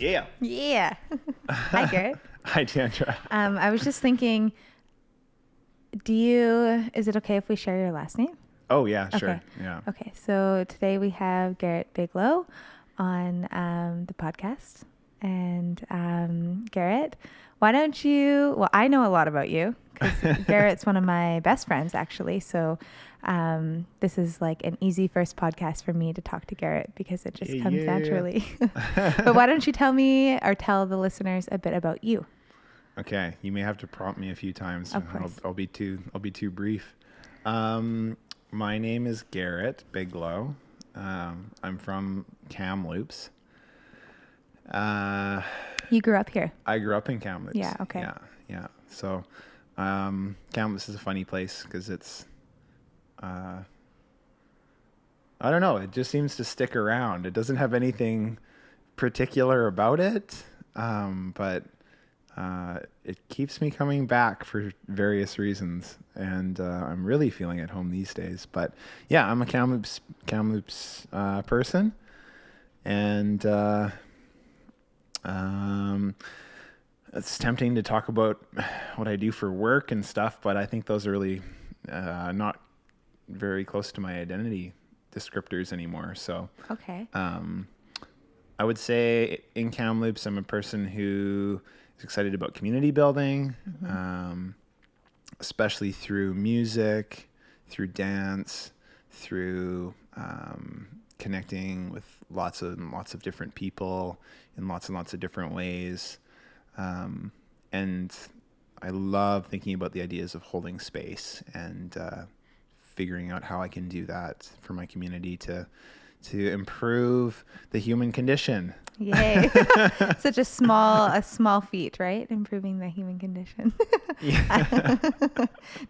Yeah. Yeah. Hi, Garet. Hi, Deandra. I was just thinking, is it okay if we share your last name? Oh, yeah, sure. Okay. Yeah. Okay. So today we have Garet Biglow on the podcast. And Garet, why don't I know a lot about you because Garet's one of my best friends, actually. So this is like an easy first podcast for me to talk to Garet because it just comes naturally. But why don't you tell me or tell the listeners a bit about you? Okay. You may have to prompt me a few times. Of course. I'll be too brief. My name is Garet Biglow. I'm from Kamloops. You grew up here? I grew up in Kamloops. Yeah, okay. Yeah. So Kamloops is a funny place because it's, I don't know, it just seems to stick around. It doesn't have anything particular about it, but it keeps me coming back for various reasons, and I'm really feeling at home these days. But yeah, I'm a Kamloops person, and it's tempting to talk about what I do for work and stuff, but I think those are really not very close to my identity descriptors anymore. So Okay. I would say in Kamloops, I'm a person who is excited about community building, especially through music, through dance, through connecting with lots of different people in lots and lots of different ways. And I love thinking about the ideas of holding space and figuring out how I can do that for my community to improve the human condition. Yay. Such a small feat, right? Improving the human condition.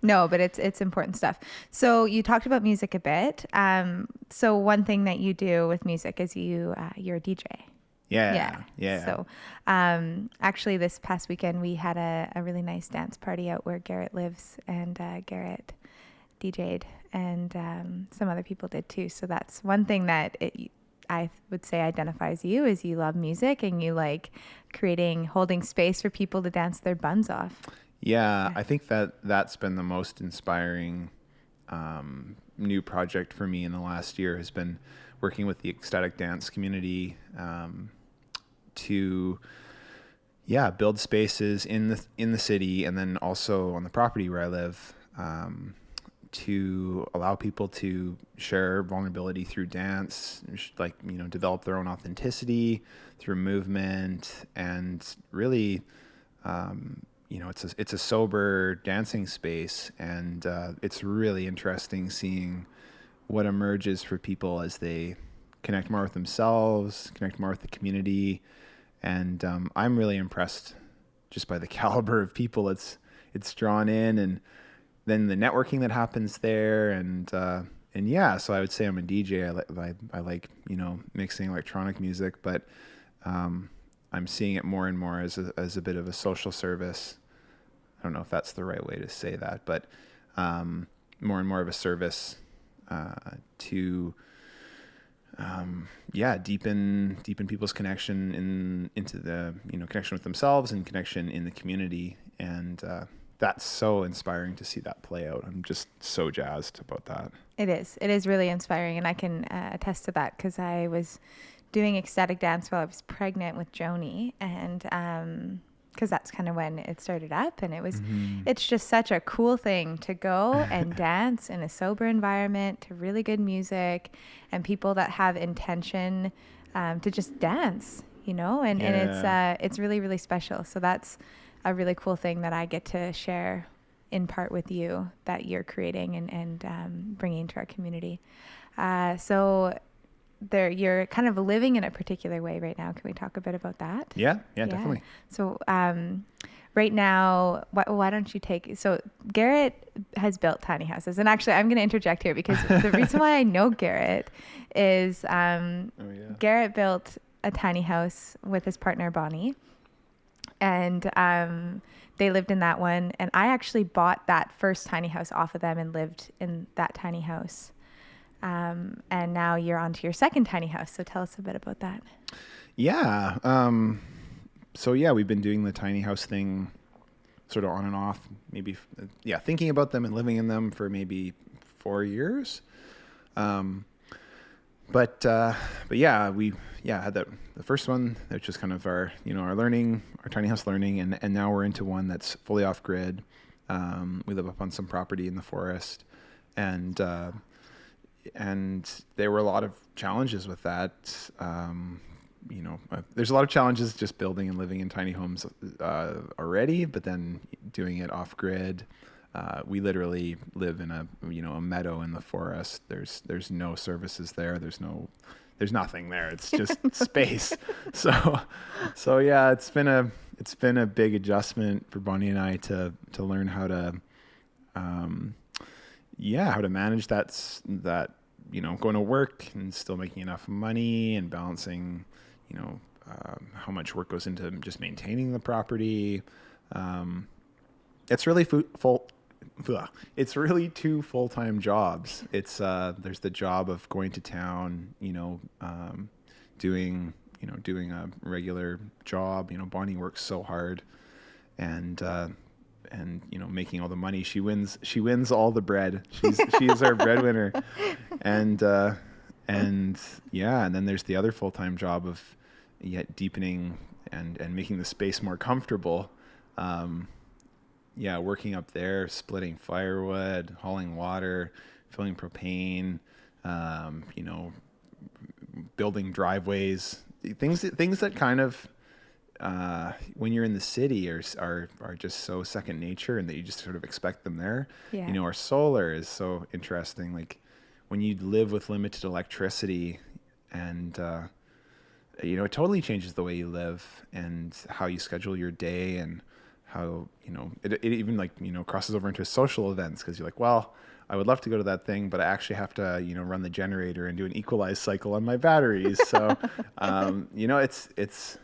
No, but it's important stuff. So you talked about music a bit. So one thing that you do with music is you're a DJ. Yeah. So actually this past weekend we had a really nice dance party out where Garet lives, and Garet DJ'd, and some other people did too. So that's one thing that I would say identifies you, is you love music and you like holding space for people to dance their buns off. Yeah. I think that's been the most inspiring new project for me in the last year, has been working with the ecstatic dance community to build spaces in the city, and then also on the property where I live, to allow people to share vulnerability through dance, develop their own authenticity through movement, and really, it's a sober dancing space, and it's really interesting seeing what emerges for people as they connect more with themselves, connect more with the community, and I'm really impressed just by the caliber of people it's drawn in, and then the networking that happens there, and so I would say I'm a DJ. I like mixing electronic music, but I'm seeing it more and more as a bit of a social service. I don't know if that's the right way to say that, but more and more of a service to deepen people's connection into the connection with themselves and connection in the community, and that's so inspiring to see that play out. I'm just so jazzed about that. It is really inspiring, and I can attest to that because I was doing ecstatic dance while I was pregnant with Joni, and because that's kind of when it started up, and it's just such a cool thing to go and dance in a sober environment to really good music and people that have intention to just dance, and it's really, really special. So that's a really cool thing that I get to share in part with you, that you're creating and bringing to our community. So you're kind of living in a particular way right now. Can we talk a bit about that? Yeah, definitely. So right now, why don't you so Garet has built tiny houses. And actually, I'm going to interject here because the reason why I know Garet is Garet built a tiny house with his partner, Bonnie. And they lived in that one. And I actually bought that first tiny house off of them and lived in that tiny house And now you're on to your second tiny house. So tell us a bit about that. Yeah. So yeah, we've been doing the tiny house thing sort of on and off, maybe, thinking about them and living in them for maybe 4 years. But yeah, we had the first one, which was kind of our learning, our tiny house learning, and now we're into one that's fully off grid. We live up on some property in the forest, and there were a lot of challenges with that. There's a lot of challenges just building and living in tiny homes already, but then doing it off grid. We literally live in a meadow in the forest. There's no services there. There's nothing there. It's just space. So yeah, it's been a big adjustment for Bonnie and I to learn how to manage that going to work and still making enough money and balancing how much work goes into just maintaining the property. It's really it's really 2 full-time jobs. It's there's the job of going to town, doing a regular job. Bonnie works so hard, and making all the money. She wins all the bread. She is our breadwinner, and then there's the other full-time job of deepening and making the space more comfortable. Working up there, splitting firewood, hauling water, filling propane, building driveways, things that kind of, when you're in the city are just so second nature, and that you just sort of expect them there. Yeah. Our solar is so interesting. Like when you live with limited electricity, and it totally changes the way you live and how you schedule your day, and how it even crosses over into social events, because you're like, well, I would love to go to that thing, but I actually have to run the generator and do an equalize cycle on my batteries. So it's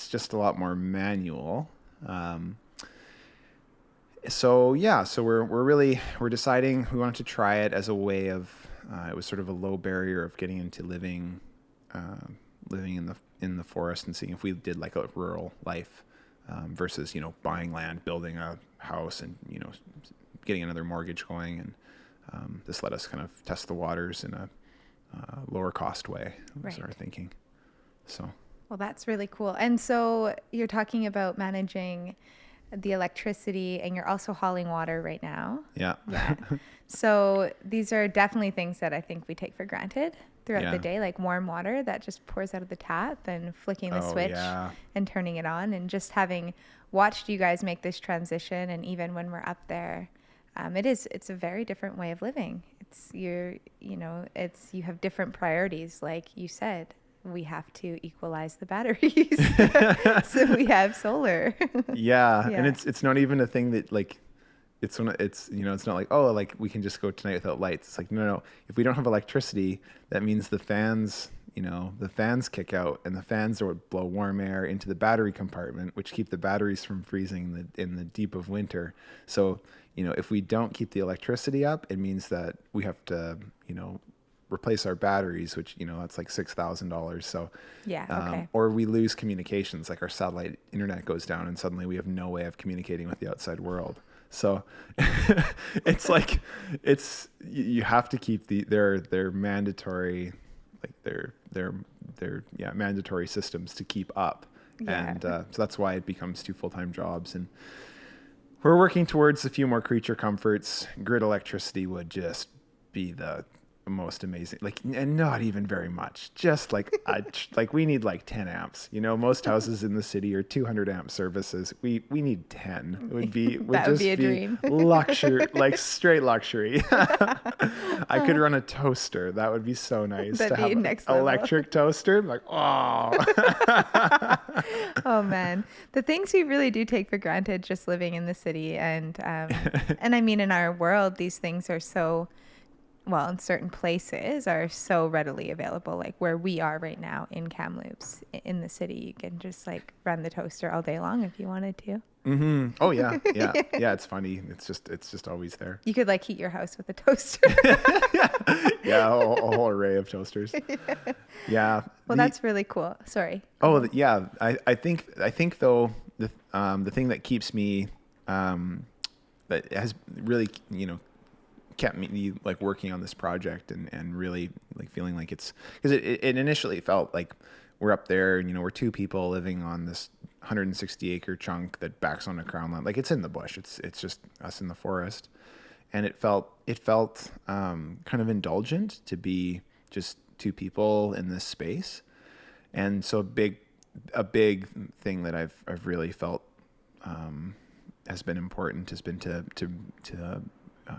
just a lot more manual. So we're deciding we wanted to try it as a way of it was sort of a low barrier of getting into living in the forest, and seeing if we did like a rural life. Versus, buying land, building a house, and, getting another mortgage going. And this let us kind of test the waters in a lower cost way, was our thinking. So. Well, that's really cool. And so you're talking about managing the electricity, and you're also hauling water right now. Yeah. So these are definitely things that I think we take for granted throughout the day, like warm water that just pours out of the tap, and flicking the switch and turning it on, and just having watched you guys make this transition. And even when we're up there, it's a very different way of living. You have different priorities. Like you said, we have to equalize the batteries. So we have solar. Yeah. And it's not even a thing that it's not like, oh, like we can just go tonight without lights. It's like, no. If we don't have electricity, that means the fans kick out, and the fans are what blow warm air into the battery compartment, which keep the batteries from freezing in the deep of winter. So, if we don't keep the electricity up, it means that we have to, replace our batteries, which, that's like $6,000. So, or we lose communications, like our satellite internet goes down, and suddenly we have no way of communicating with the outside world. So it's like, you have to keep their mandatory, like their mandatory systems to keep up. Yeah. And so that's why it becomes 2 full-time jobs. And we're working towards a few more creature comforts. Grid electricity would just be the most amazing, and not even very much, just like we need like 10 amps. Most houses in the city are 200 amp services. We need 10. It would be a dream. Luxury, like straight luxury. I could run a toaster. That would be so nice. That'd to have be next an electric toaster. Like, oh. Oh man, the things we really do take for granted just living in the city, and I mean, in our world, these things are so in certain places are so readily available, like where we are right now in Kamloops in the city. You can just like run the toaster all day long if you wanted to. Mm-hmm. Oh yeah. Yeah. Yeah. It's funny. It's just always there. You could like heat your house with a toaster. Yeah. A whole array of toasters. Yeah. Well, that's really cool. Sorry. Oh yeah. I think though, the thing that keeps me, that has really, kept me like working on this project and really like feeling like it's, because it initially felt like we're up there and, we're two people living on this 160 acre chunk that backs on a crown land. Like it's in the bush. It's just us in the forest. And it felt kind of indulgent to be just two people in this space. And so a big thing that I've really felt, has been important has been to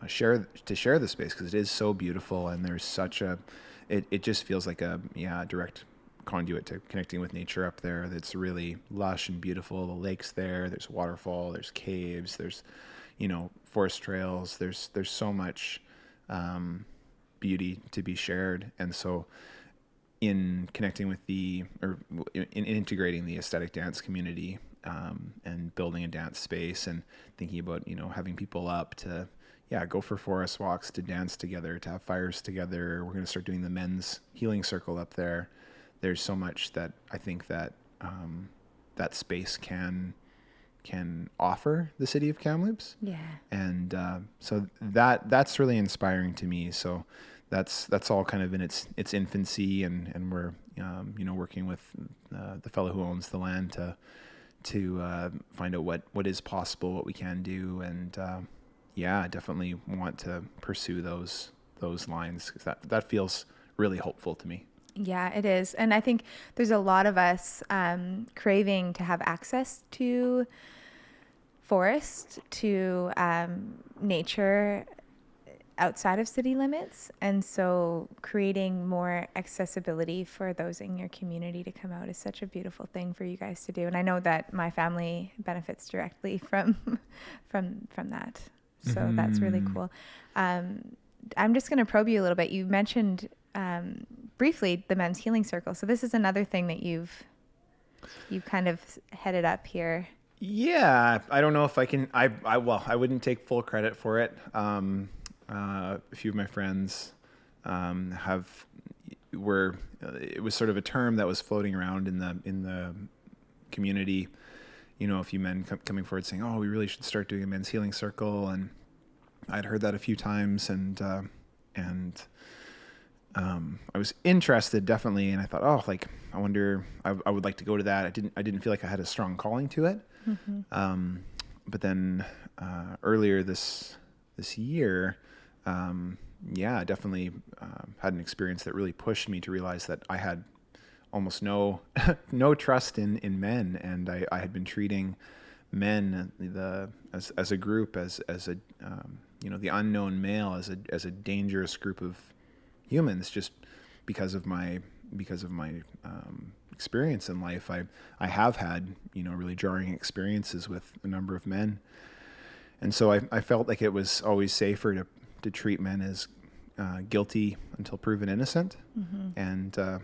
share the space, because it is so beautiful and there's such it just feels like a direct conduit to connecting with nature up there. That's really lush and beautiful. The lake's there's waterfall, there's caves, there's forest trails, there's so much beauty to be shared. And so in connecting with in integrating the aesthetic dance community, and building a dance space and thinking about having people up to go for forest walks, to dance together, to have fires together. We're going to start doing the men's healing circle up there. There's so much that I think that that space can offer the city of Kamloops. Yeah. And so that's really inspiring to me. So that's all kind of in its infancy, and we're working with the fellow who owns the land to find out what is possible, what we can do, and definitely want to pursue those lines, because that feels really hopeful to me. Yeah, it is. And I think there's a lot of us craving to have access to forest, to nature outside of city limits. And so creating more accessibility for those in your community to come out is such a beautiful thing for you guys to do. And I know that my family benefits directly from that. So that's really cool. I'm just going to probe you a little bit. You mentioned briefly the men's healing circle. So this is another thing that you've kind of headed up here. Yeah, I don't know if I can. I wouldn't take full credit for it. A few of my friends it was sort of a term that was floating around in the community. A few men coming forward saying, "Oh, we really should start doing a men's healing circle," and I'd heard that a few times, and I was interested, definitely, and I thought, oh, like I wonder, I would like to go to that. I didn't feel like I had a strong calling to it. Mm-hmm. But then earlier this year, I definitely had an experience that really pushed me to realize that I had almost no trust in men, and I had been treating men as a group, as a the unknown male, as a dangerous group of humans, just because of my experience in life. I have had really jarring experiences with a number of men, and so I felt like it was always safer to treat men as guilty until proven innocent. Mm-hmm.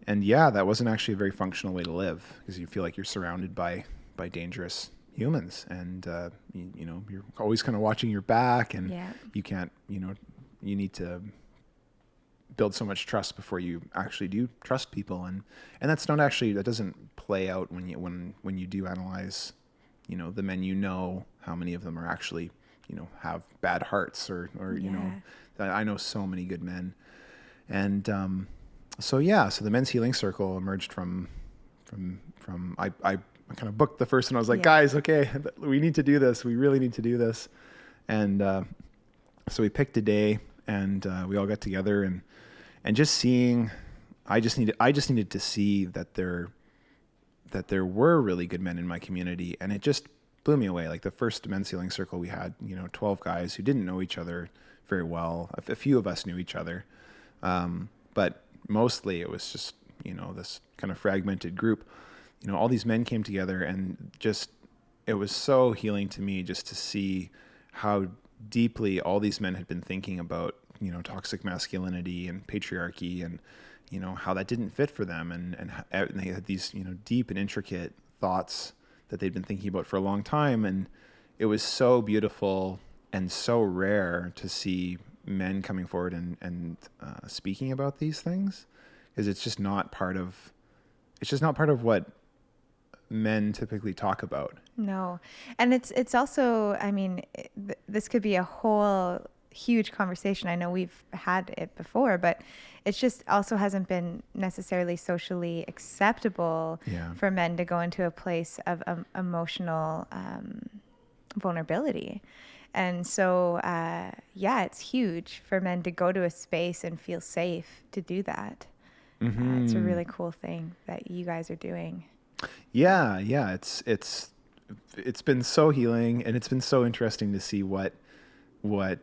And that wasn't actually a very functional way to live, because you feel like you're surrounded by dangerous humans, and you're always kind of watching your back, and you can't, you need to build so much trust before you actually do trust people, and that's not actually, that doesn't play out when you do analyze the men, how many of them are actually have bad hearts, or I know so many good men. And so the men's healing circle emerged from I kind of booked the first one. I was like, guys, okay, we need to do this. We really need to do this. And so we picked a day, and we all got together, and just seeing, I just needed to see that there were really good men in my community, and it just blew me away. Like the first men's healing circle, we had 12 guys who didn't know each other very well. A few of us knew each other, but mostly it was just this kind of fragmented group. All these men came together, and just it was so healing to me just to see how deeply all these men had been thinking about toxic masculinity and patriarchy, and how that didn't fit for them, and they had these deep and intricate thoughts that they'd been thinking about for a long time. And it was so beautiful and so rare to see men coming forward and speaking about these things, because it's just not part of what men typically talk about. No. And it's also, I mean, this could be a whole huge conversation. I know we've had it before, but it's just also hasn't been necessarily socially acceptable for men to go into a place of emotional vulnerability. And so, it's huge for men to go to a space and feel safe to do that. Mm-hmm. It's a really cool thing that you guys are doing. Yeah. It's been so healing, and it's been so interesting to see what my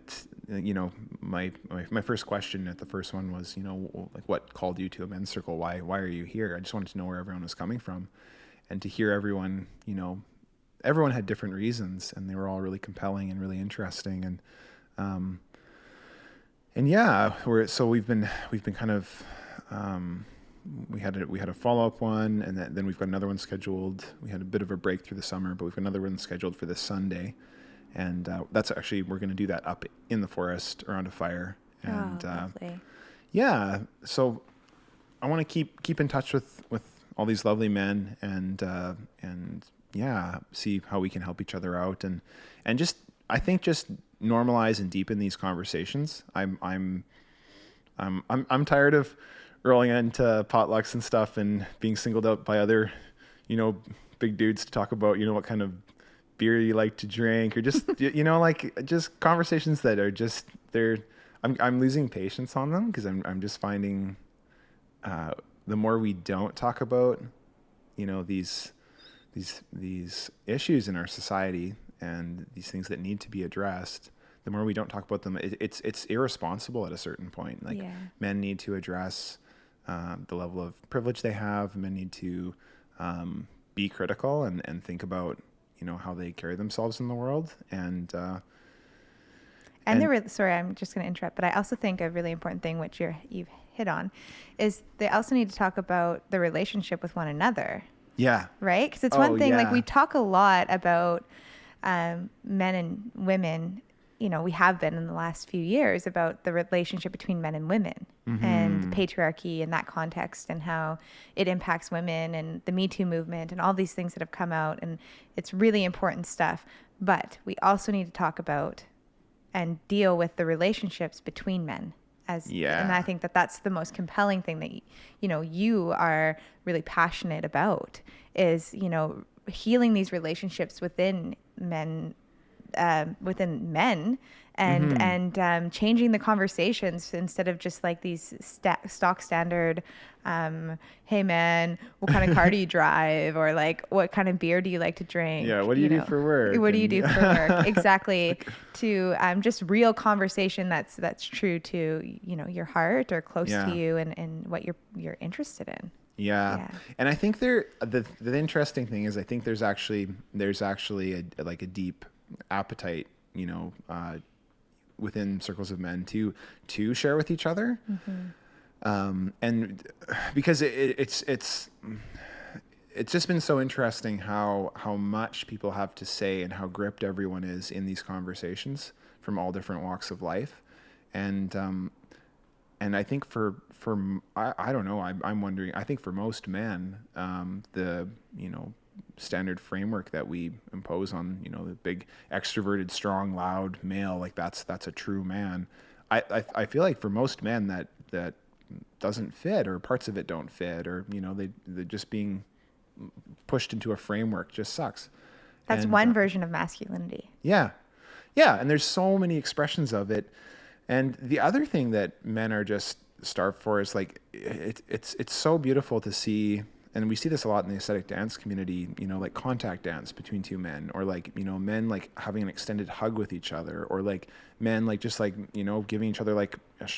first question at the first one was, like, what called you to a men's circle? Why are you here? I just wanted to know where everyone was coming from, and to hear everyone, everyone had different reasons, and they were all really compelling and really interesting. We've been kind of, we had a follow-up one, and then we've got another one scheduled. We had a bit of a break through the summer, but we've got another one scheduled for this Sunday. And that's actually, we're going to do that up in the forest around a fire. And lovely. So I want to keep in touch with all these lovely men, and see how we can help each other out, and just, I think, just normalize and deepen these conversations. I'm tired of rolling into potlucks and stuff and being singled out by other, big dudes to talk about, what kind of beer you like to drink, or just, just conversations that are just, I'm losing patience on them, because I'm just finding, the more we don't talk about, these issues in our society and these things that need to be addressed, the more we don't talk about them, it's irresponsible at a certain point. Like, men need to address the level of privilege they have. Men need to be critical and think about, how they carry themselves in the world. Sorry, I'm just going to interrupt, but I also think a really important thing, which you've hit on, is they also need to talk about the relationship with one another. Yeah. Right? Because it's one thing, like, we talk a lot about men and women, we have been in the last few years, about the relationship between men and women, and patriarchy in that context, and how it impacts women, and the Me Too movement, and all these things that have come out. And it's really important stuff. But we also need to talk about and deal with the relationships between men. And I think that's the most compelling thing that, you are really passionate about, is, healing these relationships within men, and changing the conversations, instead of just like these stock standard, hey man, what kind of car do you drive, or like, what kind of beer do you like to drink? Yeah, what do you do for work? What do you do for work? Exactly. To just real conversation that's true to your heart, or close to you, and what you're interested in. Yeah. And I think the interesting thing is, I think there's actually a deep appetite, within circles of men to share with each other. And because it's just been so interesting how much people have to say, and how gripped everyone is in these conversations from all different walks of life. And I think I don't know, I'm wondering, I think for most men, the, standard framework that we impose on, the big extroverted, strong, loud male, like that's a true man. I feel like for most men that doesn't fit, or parts of it don't fit, or, they're just being pushed into a framework just sucks. That's one version of masculinity. Yeah. Yeah. And there's so many expressions of it. And the other thing that men are just starved for is, like, it's so beautiful to see, and we see this a lot in the ecstatic dance community, like contact dance between two men, or like, men like having an extended hug with each other, or like men like just like, giving each other like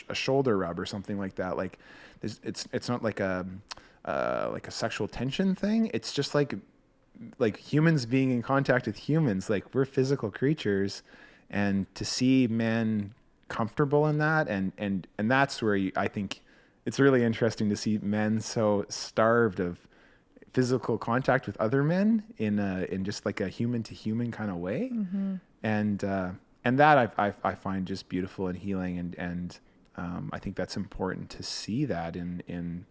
a shoulder rub or something like that. Like, it's not like a sexual tension thing. It's just like humans being in contact with humans. Like, we're physical creatures, and to see men comfortable in that. And that's where I think it's really interesting to see men so starved of physical contact with other men in just like a human to human kind of way. And that I find just beautiful and healing. And I think that's important to see that in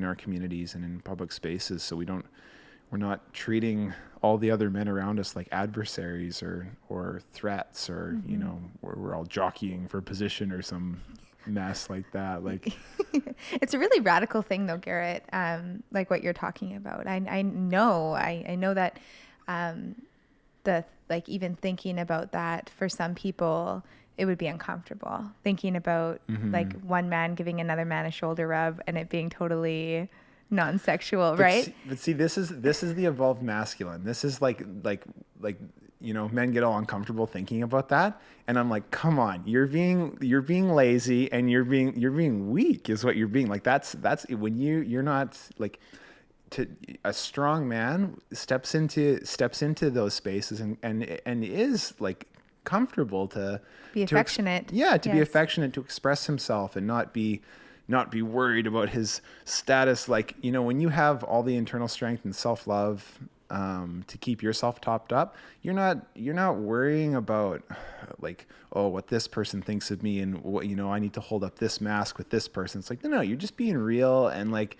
our communities and in public spaces. So we're not treating all the other men around us like adversaries or threats, or, you know, we're all jockeying for position or some mess like that. Like, it's a really radical thing though, Garet, like what you're talking about. I know that even thinking about that for some people, it would be uncomfortable thinking about like one man giving another man a shoulder rub and it being totally non-sexual, right? But see, this is the evolved masculine. This is like, you know, men get all uncomfortable thinking about that. And I'm like, come on, you're being lazy and you're being weak is what you're being. Like that's when you're not like, a strong man steps into those spaces and is like comfortable to be affectionate. Be affectionate, to express himself and not be worried about his status. Like, you know, when you have all the internal strength and self-love to keep yourself topped up, you're not worrying about like, oh, what this person thinks of me and what, you know, I need to hold up this mask with this person. It's like, no, you're just being real. And like,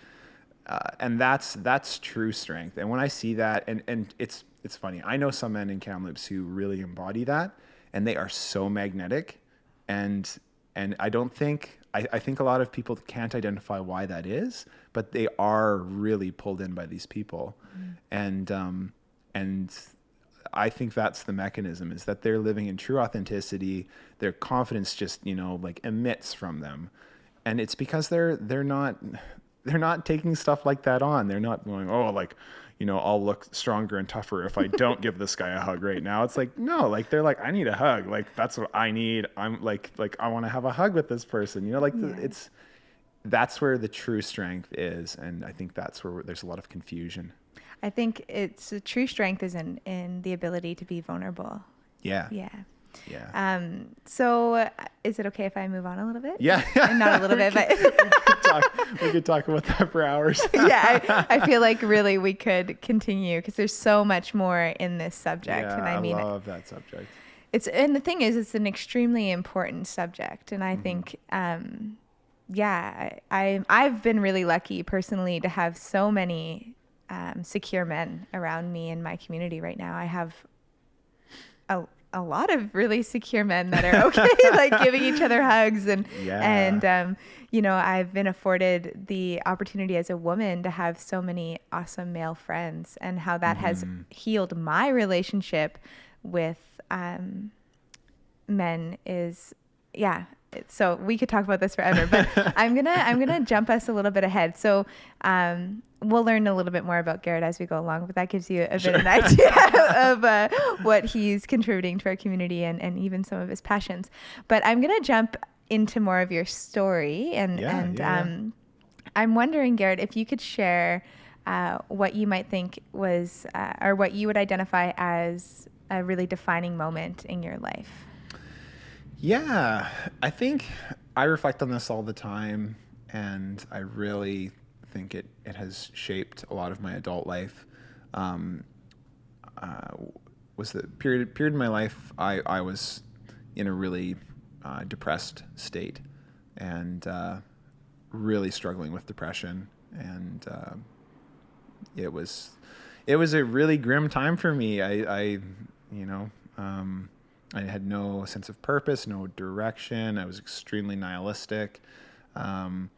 and that's true strength. And when I see that, and it's funny, I know some men in Kamloops who really embody that, and they are so magnetic. And I don't think, I think a lot of people can't identify why that is, but they are really pulled in by these people. And I think that's the mechanism, is that they're living in true authenticity. Their confidence just, you know, like emits from them. And it's because they're not taking stuff like that on. They're not going, oh, like, you know, I'll look stronger and tougher if I don't give this guy a hug right now. It's like, no, like they're like, I need a hug. Like, that's what I need. I'm like I want to have a hug with this person, you know, like that's where the true strength is. And I think that's where there's a lot of confusion. I think it's the true strength is in the ability to be vulnerable. Yeah. So is it okay if I move on a little bit? Yeah. Not a little bit, but we could talk about that for hours. Yeah. I feel like really we could continue because there's so much more in this subject. Yeah, and I mean, love that subject. And the thing is, it's an extremely important subject. And I think, I've been really lucky personally to have so many secure men around me in my community right now. I have a lot of really secure men that are okay, like giving each other hugs and you know, I've been afforded the opportunity as a woman to have so many awesome male friends, and how that has healed my relationship with men is, so we could talk about this forever, but I'm gonna jump us a little bit ahead. So we'll learn a little bit more about Garet as we go along, but that gives you a bit of an idea of what he's contributing to our community and even some of his passions. But I'm gonna jump into more of your story, and I'm wondering, Garet, if you could share what you might think was or what you would identify as a really defining moment in your life. Yeah, I think I reflect on this all the time, and I really think it has shaped a lot of my adult life. Was the period in my life I was in a really depressed state, and really struggling with depression, and it was a really grim time for me. I had no sense of purpose, no direction. I was extremely nihilistic. And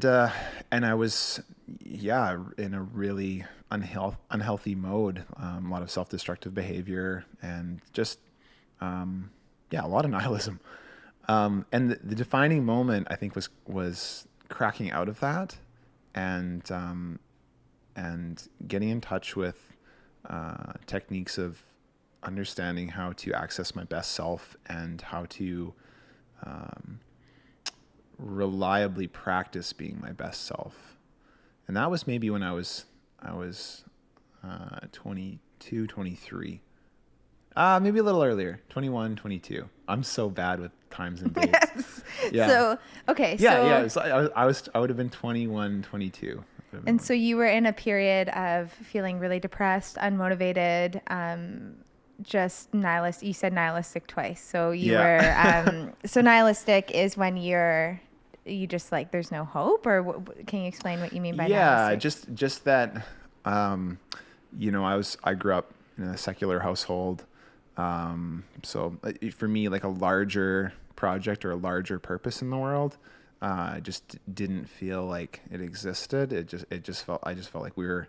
I was, in a really unhealthy mode, a lot of self-destructive behavior, and just, a lot of nihilism. And the defining moment, I think, was cracking out of that, and getting in touch with techniques of understanding how to access my best self and how to reliably practice being my best self. And that was maybe when I was 22, 23. Maybe a little earlier, 21, 22. I'm so bad with times and dates. Yes. Yeah. So, okay. Yeah, So, yeah. I would have been 21, 22. and so you were in a period of feeling really depressed, unmotivated, just nihilist. You said nihilistic twice. So you were, so nihilistic is when you just like, there's no hope, or can you explain what you mean by nihilistic? just that, I grew up in a secular household. So for me, like a larger project or a larger purpose in the world, just didn't feel like it existed. I just felt like we were,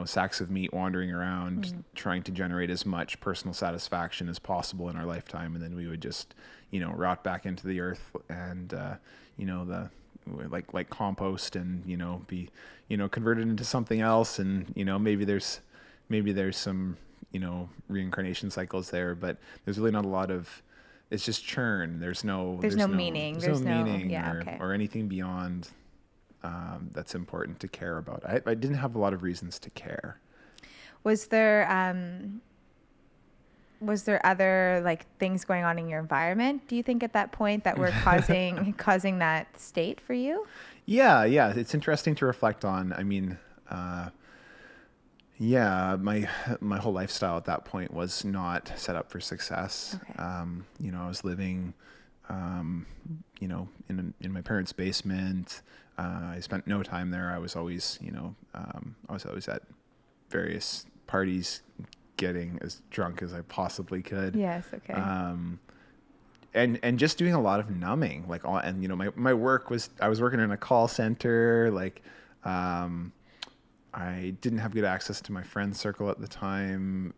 sacks of meat wandering around trying to generate as much personal satisfaction as possible in our lifetime. And then we would just, rot back into the earth and, like compost and, be, converted into something else. And, maybe there's some, reincarnation cycles there, but there's really not a lot of, it's just churn. There's no meaning. There's no meaning or anything beyond that's important to care about. I didn't have a lot of reasons to care. Was there other like things going on in your environment, do you think, at that point that were causing that state for you? Yeah. It's interesting to reflect on. I mean, my whole lifestyle at that point was not set up for success. Okay. I was living, in my parents' basement. I spent no time there. I was always, at various parties, getting as drunk as I possibly could. Yes. Okay. And just doing a lot of numbing, my work was, I was working in a call center, I didn't have good access to my friend circle at the time.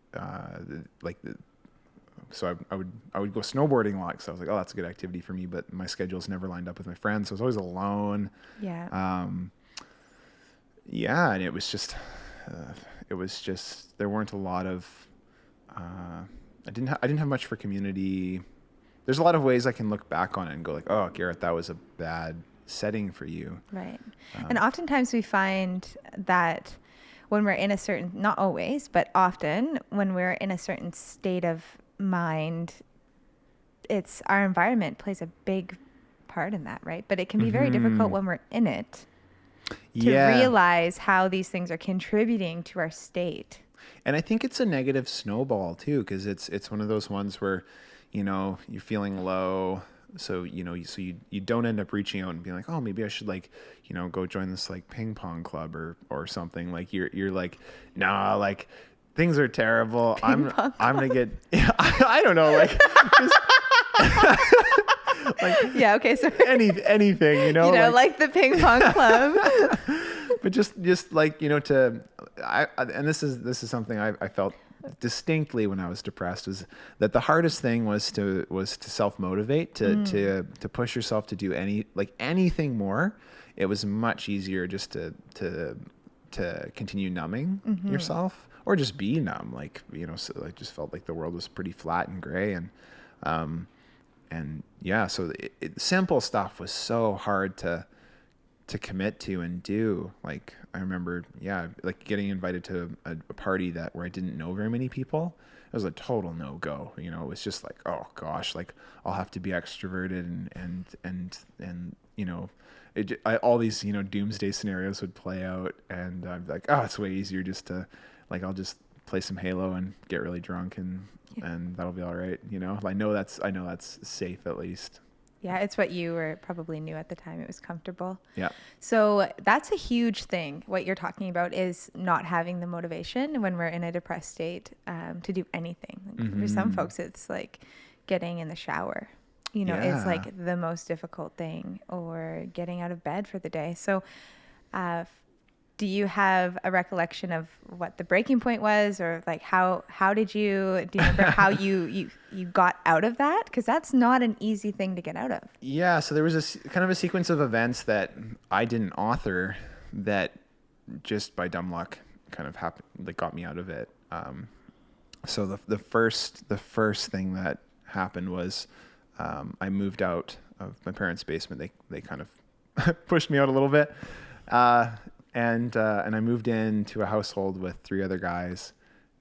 So I would go snowboarding a lot because I was like, oh, that's a good activity for me. But my schedules never lined up with my friends, so I was always alone. Yeah. And it was just there weren't a lot of. I didn't have much for community. There's a lot of ways I can look back on it and go like, oh, Garet, that was a bad setting for you. Right. And oftentimes we find that when we're in a certain, not always, but often when we're in a certain state of mind, it's our environment plays a big part in that, right? But it can be very difficult when we're in it to realize how these things are contributing to our state. And I think it's a negative snowball too, because it's one of those ones where, you're feeling low. So, you don't end up reaching out and being like, oh, maybe I should go join this ping pong club or something. Like you're like, nah, like things are terrible. I'm going to get, I don't know. Yeah. Okay. So anything, like the ping pong club, but just and this is something I felt distinctly when I was depressed, was that the hardest thing was to self-motivate, to push yourself to do anything more. It was much easier just to continue numbing yourself, or just be numb. So I just felt like the world was pretty flat and gray, so simple stuff was so hard to commit to and do. I remember, getting invited to a party where I didn't know very many people. It was a total no-go. It was just like, oh gosh, I'll have to be extroverted and all these, doomsday scenarios would play out, and I'd be like, oh, it's way easier just to, I'll just play some Halo and get really drunk and that'll be all right. I know that's safe at least. Yeah, it's what you probably knew at the time. It was comfortable. Yeah. So that's a huge thing. What you're talking about is not having the motivation when we're in a depressed state to do anything. For some folks, it's like getting in the shower. It's like the most difficult thing, or getting out of bed for the day. So do you have a recollection of what the breaking point was, or do you remember how you got out of that? Because that's not an easy thing to get out of. Yeah. So there was a sequence of events that I didn't author that just by dumb luck kind of happened, that got me out of it. So the first thing that happened was, I moved out of my parents' basement. They kind of pushed me out a little bit. And I moved into a household with 3 other guys,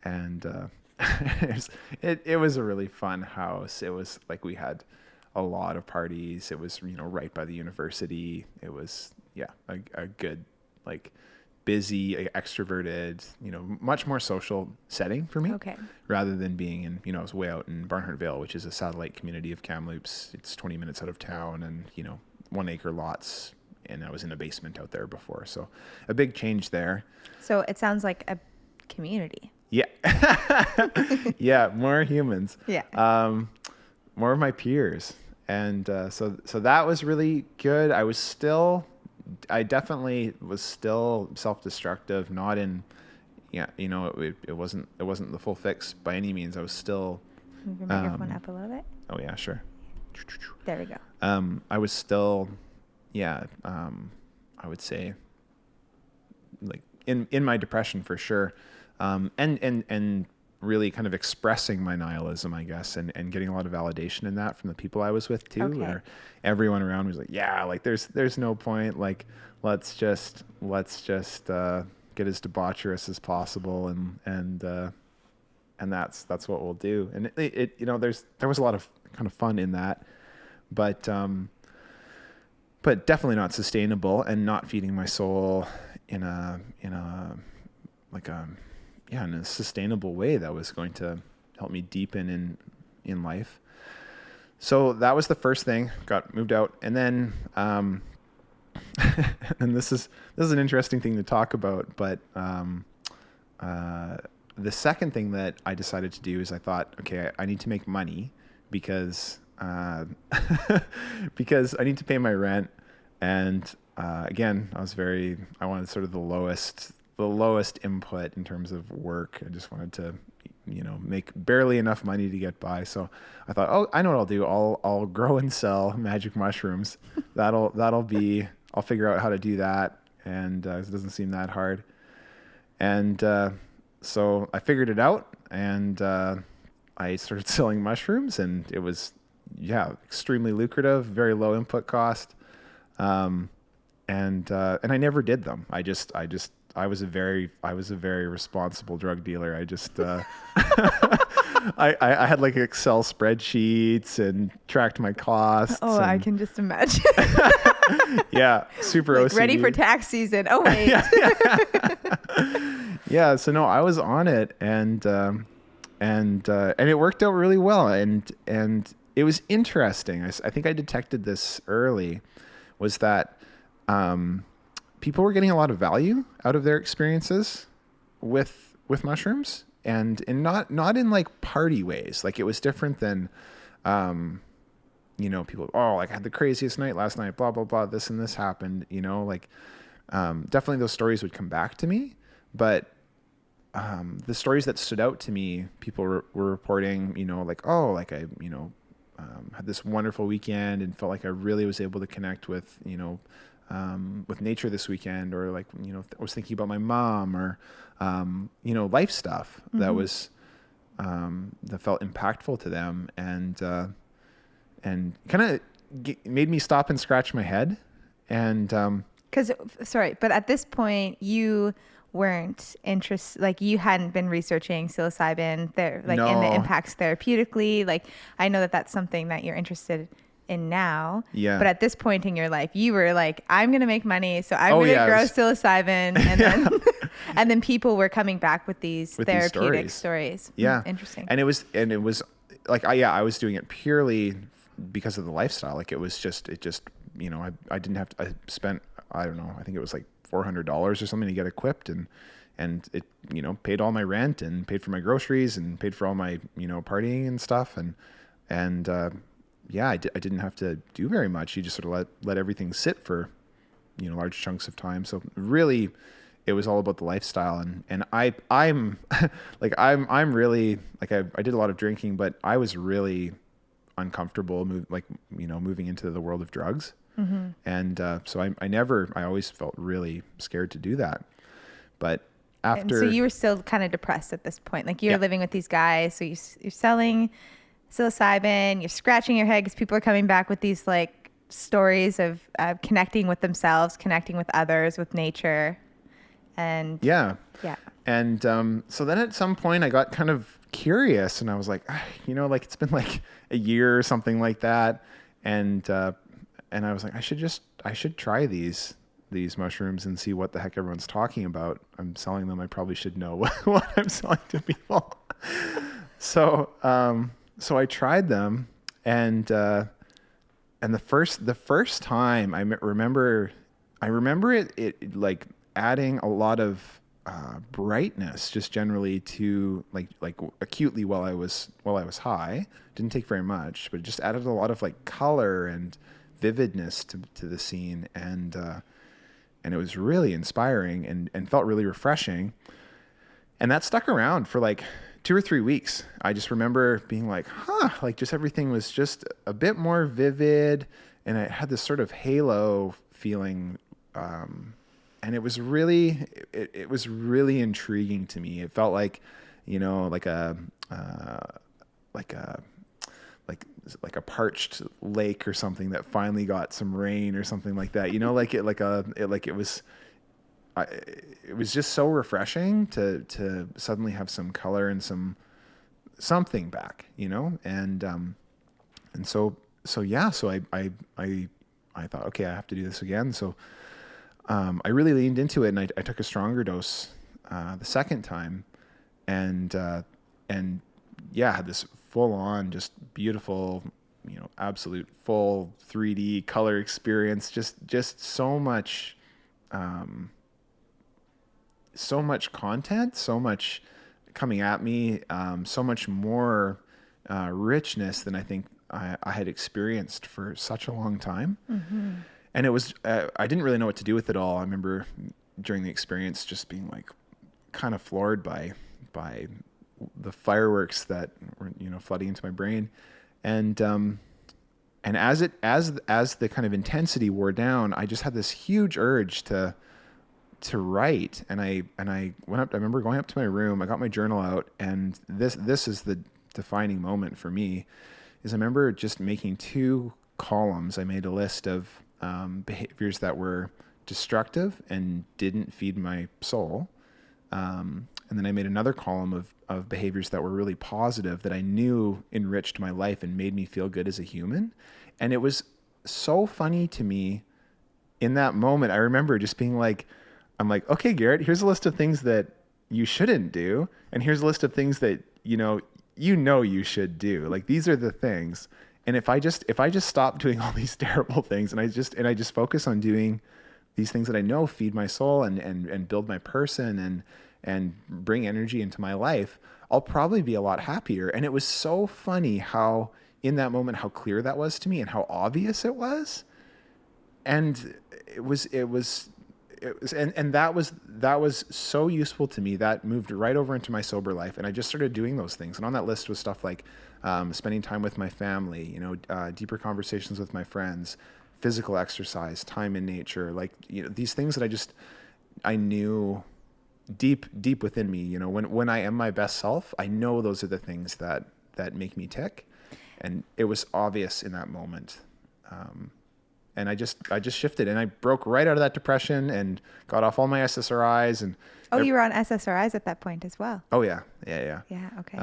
and it was a really fun house. It was like we had a lot of parties. It was, right by the university. It was, a good, like, busy, extroverted, much more social setting for me. Okay. Rather than being in, I was way out in Barnhart Vale, which is a satellite community of Kamloops. It's 20 minutes out of town and, 1 acre lots. And I was in a basement out there before. So a big change there. So it sounds like a community. Yeah. Yeah. More humans. Yeah. More of my peers. And so that was really good. I definitely was still self-destructive, not in, it wasn't the full fix by any means. I was still. Move your microphone up a little bit. Oh yeah, sure. There we go. I was still, I would say, like in my depression for sure, and really kind of expressing my nihilism, I guess, and getting a lot of validation in that from the people I was with too, Okay. where everyone around was like, yeah, like there's no point, like let's just get as debaucherous as possible, and that's what we'll do. And it there was a lot of kind of fun in that, but definitely not sustainable and not feeding my soul in a sustainable way that was going to help me deepen in life. So that was the first thing. Got moved out, and then and this is an interesting thing to talk about, but the second thing that I decided to do is I thought, okay, I need to make money because because I need to pay my rent. And again, I wanted sort of the lowest input in terms of work. I just wanted to, make barely enough money to get by. So I thought, oh, I know what I'll do. I'll grow and sell magic mushrooms. I'll figure out how to do that. And it doesn't seem that hard. And so I figured it out, and I started selling mushrooms, and it was, extremely lucrative, very low input cost. And I never did them. I was a very responsible drug dealer. I just, I had like Excel spreadsheets and tracked my costs. Oh, I can just imagine. Yeah. Super like OCD. ready for tax season. Oh, wait. Yeah. So no, I was on it, and it worked out really well. And it was interesting. I think I detected this early, was that, people were getting a lot of value out of their experiences with mushrooms, and not in like party ways. Like, it was different than, people, like I had the craziest night last night, blah, blah, blah, this and this happened, definitely those stories would come back to me. But, the stories that stood out to me, people were reporting, I, had this wonderful weekend and felt like I really was able to connect with nature this weekend, or like, I was thinking about my mom, or, life stuff that was, that felt impactful to them, and kind of made me stop and scratch my head. And, but at this point you weren't interested, like you hadn't been researching psilocybin there, like in the impacts therapeutically. Like, I know that that's something that you're interested in now. Yeah. But at this point in your life, you were like, I'm going to make money, so I'm going to grow psilocybin. And then, and then people were coming back with these therapeutic stories. Yeah. Interesting. And it was like, I was doing it purely because of the lifestyle. Like, I didn't have to, I spent, I don't know, I think it was like $400 or something to get equipped, and it, paid all my rent and paid for my groceries and paid for all my, partying and stuff. And I didn't have to do very much. You just sort of let everything sit for, large chunks of time. So really, it was all about the lifestyle. And I'm like, I'm really, like, I did a lot of drinking, but I was really uncomfortable moving into the world of drugs. Mm-hmm. And so I always felt really scared to do that. But after, and so you were still kind of depressed at this point. Like, you're living with these guys, so you're selling psilocybin, you're scratching your head because people are coming back with these like stories of connecting with themselves, connecting with others, with nature. And and so then at some point I got kind of curious, and I was like, like it's been like a year or something like that. And I was like, I should try these mushrooms and see what the heck everyone's talking about. I'm selling them. I probably should know what I'm selling to people. So I tried them, and the first time I remember it like adding a lot of brightness just generally to like acutely while I was high. Didn't take very much, but it just added a lot of like color and vividness to the scene, and it was really inspiring and felt really refreshing. And that stuck around for like 2 or 3 weeks. I just remember being like, like just everything was just a bit more vivid, and it had this sort of halo feeling. And it was really intriguing to me. It felt like, like a parched lake or something that finally got some rain or something like that. It was just so refreshing to suddenly have some color and something back, and so I thought, okay, I have to do this again. So I really leaned into it, and I took a stronger dose the second time, and had this full on, just beautiful, absolute full 3D color experience. Just so much content, so much coming at me, so much more richness than I think I had experienced for such a long time. Mm-hmm. And it was, I didn't really know what to do with it all. I remember during the experience just being like kind of floored by the fireworks that were, flooding into my brain. And as the kind of intensity wore down, I just had this huge urge to write. And I went up, I remember going up to my room, I got my journal out, and this is the defining moment for me, is I remember just making 2 columns. I made a list of behaviors that were destructive and didn't feed my soul. And then I made another column of behaviors that were really positive, that I knew enriched my life and made me feel good as a human. And it was so funny to me in that moment. I remember just being like, I'm like, okay, Garet, here's a list of things that you shouldn't do. And here's a list of things that, you should do. Like, these are the things. And if I just stop doing all these terrible things, and I just focus on doing these things that I know feed my soul and build my person and bring energy into my life, I'll probably be a lot happier. And it was so funny how in that moment, how clear that was to me and how obvious it was. And that was so useful to me. That moved right over into my sober life. And I just started doing those things. And on that list was stuff like spending time with my family, deeper conversations with my friends, physical exercise, time in nature, these things that I knew deep within me, when I am my best self, I know those are the things that make me tick. And it was obvious in that moment. And I just shifted, and I broke right out of that depression and got off all my SSRIs. And you were on SSRIs at that point as well. Oh yeah. Yeah. Okay.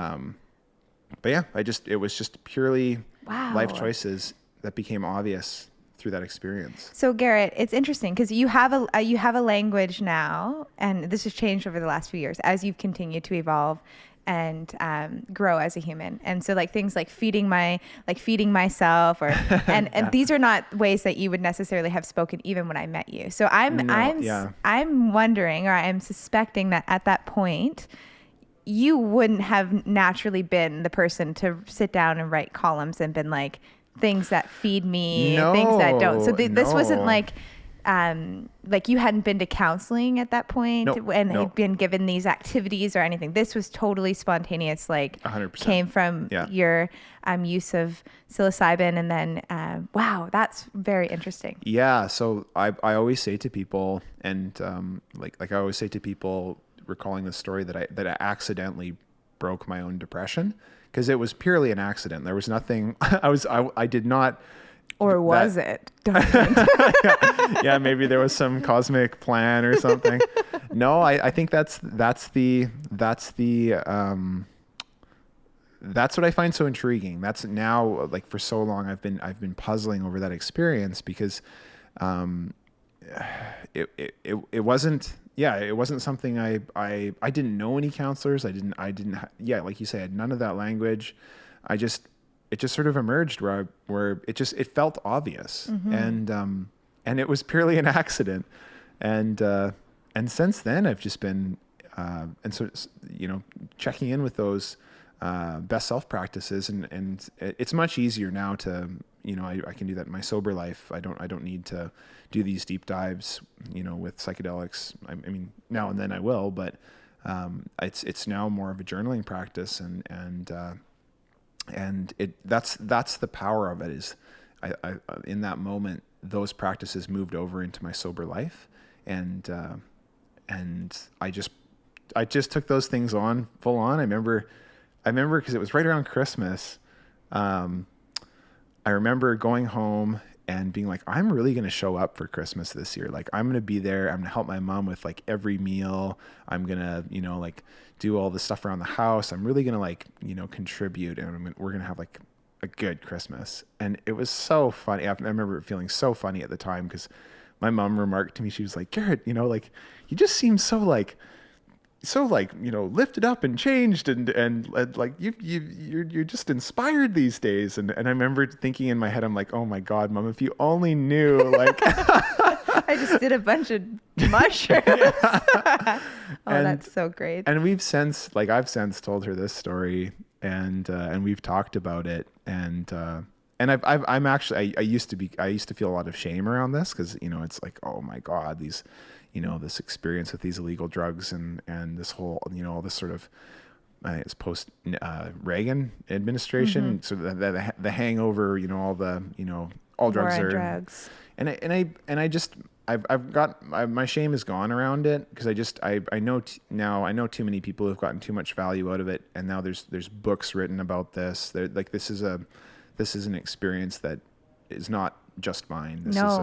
But yeah, it was just purely wow. life choices that became obvious through that experience. So Garet, it's interesting because you have a language now, and this has changed over the last few years as you've continued to evolve and grow as a human. And so things like feeding myself and these are not ways that you would necessarily have spoken even when I met you. So I'm wondering, or I'm suspecting that at that point you wouldn't have naturally been the person to sit down and write columns and been like, things that feed me, things that don't. So this wasn't like you hadn't been to counseling at that point had been given these activities or anything. This was totally spontaneous, 100%. Came from your use of psilocybin. And then, wow, that's very interesting. Yeah. So I always say to people, and I always say to people, recalling the story that I accidentally broke my own depression, because it was purely an accident. There was nothing, I did not. Or was it? Yeah, maybe there was some cosmic plan or something. No, I think that's the that's what I find so intriguing. That's now, like, for so long I've been puzzling over that experience, because it wasn't something I didn't know any counselors. Like you say, I had none of that language. It just sort of emerged where it felt obvious. And it was purely an accident. And since then I've just been, checking in with those best self practices, and it's much easier now to, I can do that in my sober life. I don't need to do these deep dives, with psychedelics. I mean, now and then I will, but it's now more of a journaling practice, and that's the power of it. Is I in that moment, those practices moved over into my sober life, and I just took those things on full on. I remember because it was right around Christmas. I remember going home and being like, I'm really going to show up for Christmas this year. Like, I'm going to be there. I'm going to help my mom with, like, every meal. I'm going to, like, do all the stuff around the house. I'm really going to, like, contribute, and we're going to have, like, a good Christmas. And it was so funny. I remember it feeling so funny at the time, because my mom remarked to me, she was like, Garet, like, you just seem so lifted up and changed, and like you're just inspired these days. And I remember thinking in my head, I'm like, oh my God, Mom, if you only knew, like, I just did a bunch of mushrooms. That's so great. And I've since told her this story, and we've talked about it, and I'm actually, I used to feel a lot of shame around this, because, it's like, oh my God, these, this experience with these illegal drugs, and this whole, all this sort of, it's post Reagan administration, so the hangover, all the, all drugs are drugs. I've got my shame is gone around it, because I know I know too many people who've gotten too much value out of it, and now there's books written about this. Like, this is an experience that is not just mine. This is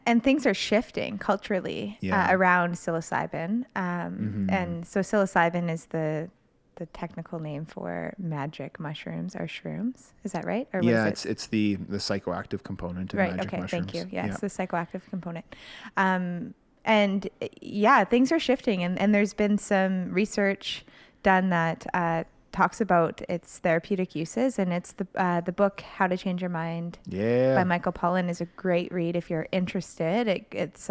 and things are shifting culturally around psilocybin. And so psilocybin is the technical name for magic mushrooms, or shrooms. Is that right? Or it's the psychoactive component of magic mushrooms. Thank you. Yes, the psychoactive component. And things are shifting, and there's been some research done that talks about its therapeutic uses, and it's the book How to Change Your Mind by Michael Pollan is a great read if you're interested. It's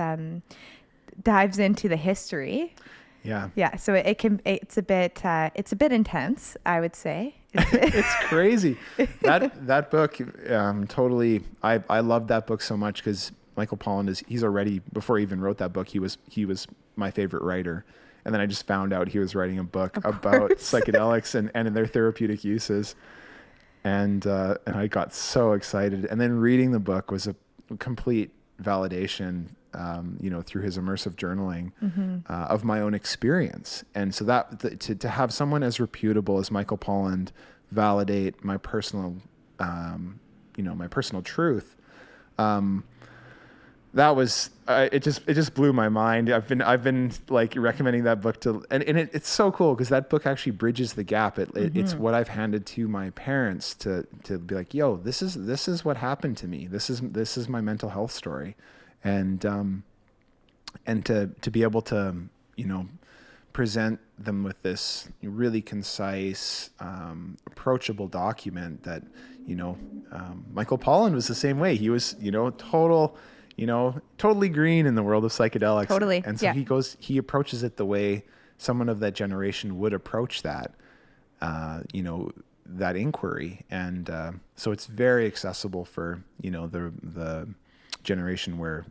dives into the history. Yeah. So it's a bit intense, I would say. It's crazy. That book, totally. I love that book so much, because Michael Pollan he's already, before he even wrote that book, he was my favorite writer. And then I just found out he was writing a book about psychedelics and their therapeutic uses. And I got so excited. And then reading the book was a complete validation, through his immersive journaling of my own experience. And so to have someone as reputable as Michael Pollan validate my personal, my personal truth, that was it just blew my mind. I've been like recommending that book and it's so cool, because that book actually bridges the gap. It's what I've handed to my parents to be like, yo, this is what happened to me. This is my mental health story, and to be able to present them with this really concise, approachable document that Michael Pollan was the same way. He was totally green in the world of psychedelics. Totally. And so he approaches it the way someone of that generation would approach that, that inquiry. And so it's very accessible for, the generation where,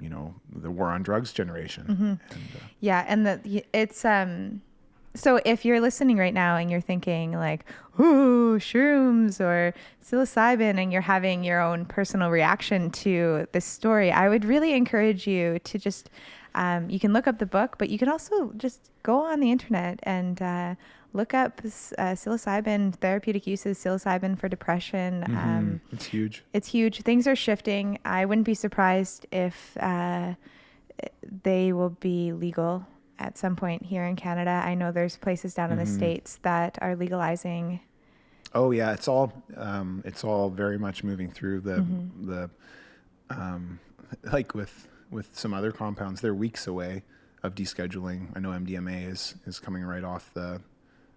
the war on drugs generation. And, so if you're listening right now and you're thinking like, ooh, shrooms or psilocybin, and you're having your own personal reaction to this story, I would really encourage you to just, you can look up the book, but you can also just go on the internet and look up psilocybin therapeutic uses, psilocybin for depression. It's huge. It's huge. Things are shifting. I wouldn't be surprised if they will be legal at some point here in Canada. I know there's places down in the States that are legalizing Oh yeah, it's all very much moving through the like with some other compounds, they're weeks away of descheduling. I know MDMA is coming right off the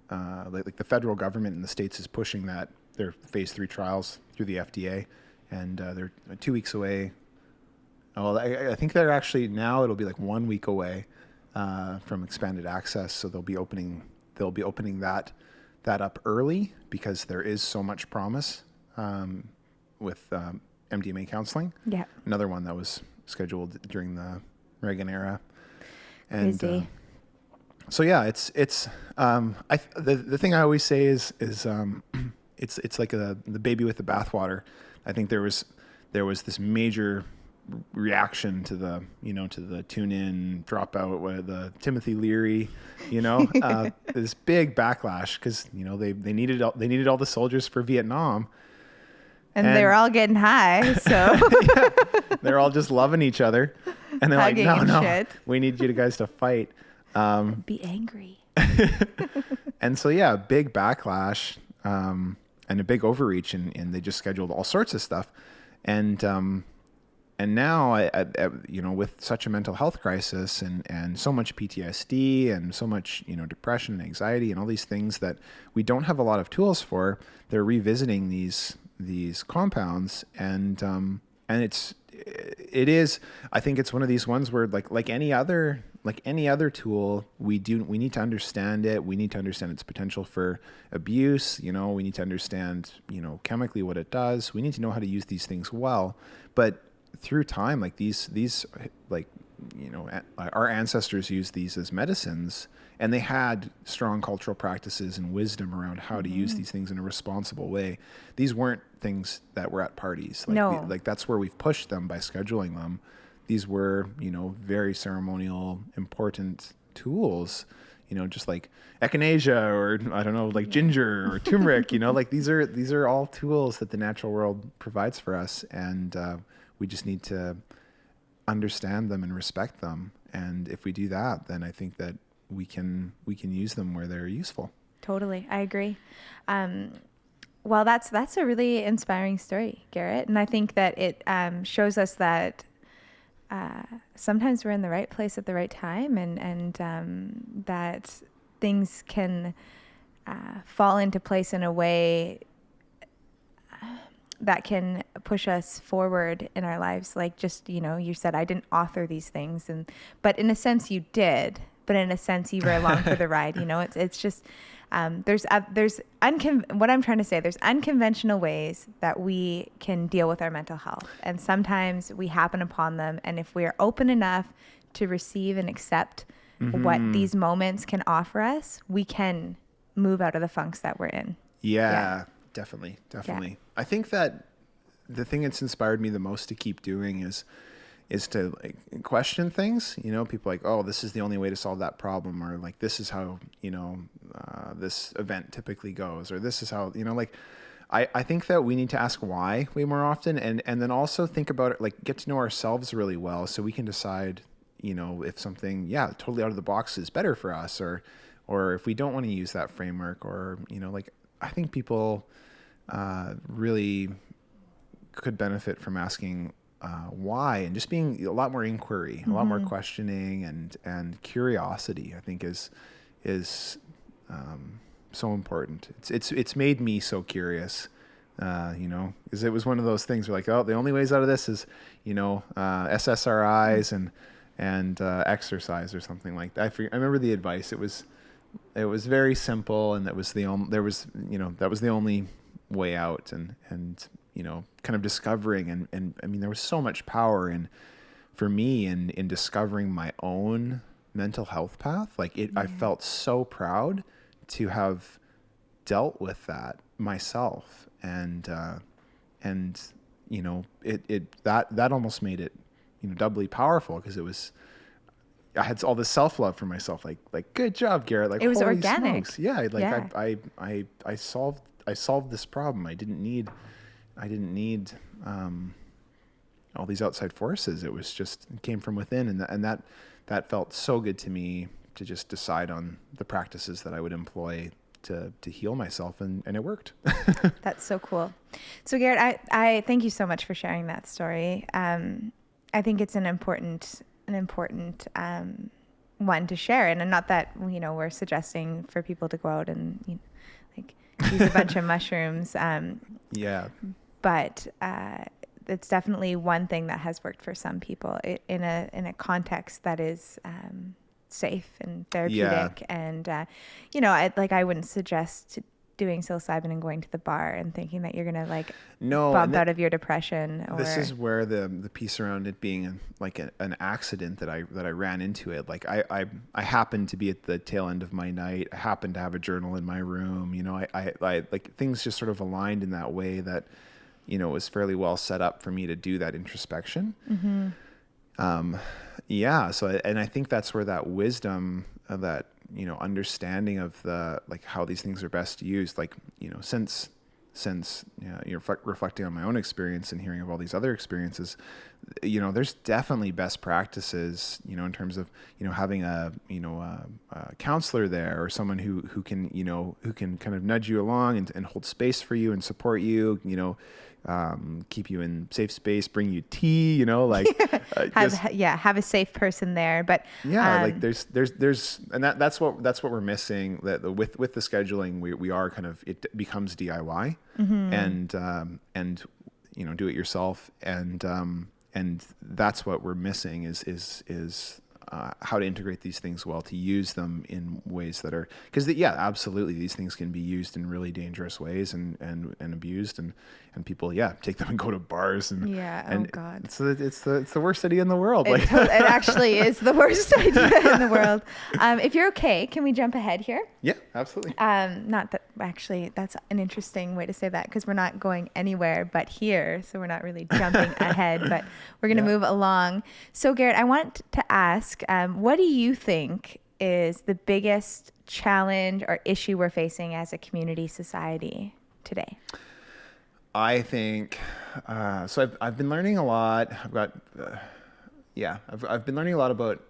like the federal government in the States is pushing that their phase 3 trials through the FDA, and they're 2 weeks away. Oh, I think they're actually now it'll be like 1 week away from expanded access. So they'll be opening that up early because there is so much promise with MDMA counseling. Yeah. Another one that was scheduled during the Reagan era. And Crazy. so yeah, it's the thing I always say is it's like the baby with the bathwater. I think there was this major reaction to the tune in, drop out, the Timothy Leary, this big backlash because they needed all the soldiers for Vietnam, and they were all getting high, so yeah, they're all just loving each other, and they're like, no, shit. We need you guys to fight, be angry. and so yeah, big backlash, and a big overreach, and they just scheduled all sorts of stuff, and now, with such a mental health crisis and so much PTSD and so much, depression and anxiety and all these things that we don't have a lot of tools for, they're revisiting these compounds, and it is. I think it's one of these ones where like any other tool, we need to understand it. We need to understand its potential for abuse. We need to understand chemically what it does. We need to know how to use these things well, but through time, like these our ancestors used these as medicines, and they had strong cultural practices and wisdom around how to use these things in a responsible way. These weren't things that were at parties. No. That's where we've pushed them by scheduling them. These were, very ceremonial, important tools, just like echinacea or I don't know, like ginger or turmeric, these are all tools that the natural world provides for us. And, we just need to understand them and respect them. And if we do that, then I think that we can use them where they're useful. Totally. I agree. Well, that's a really inspiring story, Garet. And I think that it shows us that sometimes we're in the right place at the right time, and that things can fall into place in a way that can push us forward in our lives. Like just, you said, I didn't author these things, but in a sense you did, but in a sense you were along for the ride. It's just, what I'm trying to say, there's unconventional ways that we can deal with our mental health. And sometimes we happen upon them. And if we are open enough to receive and accept what these moments can offer us, we can move out of the funks that we're in. Yeah. Definitely. Yeah. I think that the thing that's inspired me the most to keep doing is to question things. People like, oh, this is the only way to solve that problem, or like this is how this event typically goes, or this is how I think that we need to ask why way more often, and then also think about it, like get to know ourselves really well, so we can decide if something totally out of the box is better for us, or if we don't want to use that framework, or I think people really could benefit from asking why, and just being a lot more inquiry, a lot more questioning and curiosity, I think is so important. It's made me so curious, because it was one of those things where the only ways out of this is, SSRIs and exercise or something like that. I remember the advice. It was very simple, and that was the only way out, and kind of discovering, and I mean, there was so much power for me in discovering my own mental health path. I felt so proud to have dealt with that myself, and that almost made it doubly powerful, because I had all this self-love for myself, like good job, Garet. It was organic. Smokes. Yeah. I solved this problem. I didn't need all these outside forces. It came from within, and that felt so good to me, to just decide on the practices that I would employ to heal myself, and it worked. That's so cool. So Garet, I thank you so much for sharing that story. I think it's an important one to share, and not that, you know, we're suggesting for people to go out and, you know, like use a bunch of mushrooms. Yeah. But it's definitely one thing that has worked for some people in a context that is safe and therapeutic. Yeah. And you know, I wouldn't suggest doing psilocybin and going to the bar and thinking that you're gonna like bump out of your depression. Or this is where the piece around it being like an accident that I ran into it. Like I happened to be at the tail end of my night. I happened to have a journal in my room. You know, I like things just sort of aligned in that way that, you know, it was fairly well set up for me to do that introspection. Mm-hmm. Yeah. So, and I think that's where that wisdom of that, you know, understanding of the, like how these things are best used, like, you know, since you know, you're reflecting on my own experience and hearing of all these other experiences, you know, there's definitely best practices, you know, in terms of, you know, having a counselor there, or someone who can, you know, who can kind of nudge you along and hold space for you and support you, you know, keep you in safe space, bring you tea, you know, like have a safe person there. But like there's and that's what we're missing, that with the scheduling, we are kind of, it becomes DIY. Mm-hmm. and you know, do it yourself, and that's what we're missing is how to integrate these things well, to use them in ways that are, because absolutely, these things can be used in really dangerous ways and abused, and people take them and go to bars and oh God, it's the worst idea in the world. It actually is the worst idea in the world. If you're okay, can we jump ahead here? Yeah, absolutely. Not that, actually, that's an interesting way to say that, because we're not going anywhere but here, so we're not really jumping ahead, but we're going to move along. So Garet, I want to ask, what do you think is the biggest challenge or issue we're facing as a community society today? I think so. I've been learning a lot. I've been learning a lot about